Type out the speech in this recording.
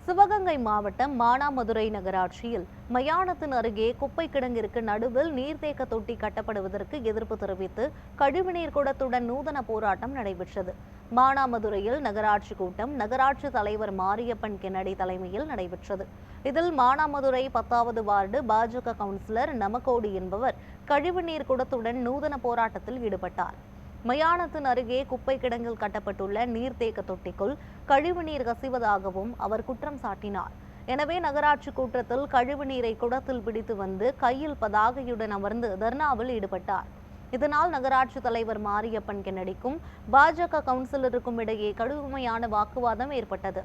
சிவகங்கை மாவட்டம் மானாமதுரை நகராட்சியில் மயானத்தின் அருகே குப்பை கிடங்கிற்கு நடுவில் நீர்த்தேக்க தொட்டி கட்டப்படுவதற்கு எதிர்ப்பு தெரிவித்து கழிவுநீர் குடத்துடன் நூதன போராட்டம் நடைபெற்றது. மானாமதுரையில் நகராட்சி கூட்டம் நகராட்சி தலைவர் மாரியப்பன் கென்னடி தலைமையில் நடைபெற்றது. இதில் மானாமதுரை 10வது வார்டு பாஜக கவுன்சிலர் நமக்கோடி என்பவர் கழிவுநீர் குடத்துடன் நூதன போராட்டத்தில் ஈடுபட்டார். மயானத்தின் அருகே குப்பை கிடங்கில் கட்டப்பட்டுள்ள நீர்த்தேக்க தொட்டிக்குள் கழிவுநீர் கசிவதாகவும் அவர் குற்றம் சாட்டினார். எனவே நகராட்சி கூட்டத்தில் கழிவுநீரை குடத்தில் பிடித்து வந்து கையில் பதாகையுடன் அமர்ந்து தர்ணாவில் ஈடுபட்டார். இதனால் நகராட்சி தலைவர் மாரியப்பன் கென்னடிக்கும் பாஜக கவுன்சிலருக்கும் இடையே கடுமையான வாக்குவாதம் ஏற்பட்டது.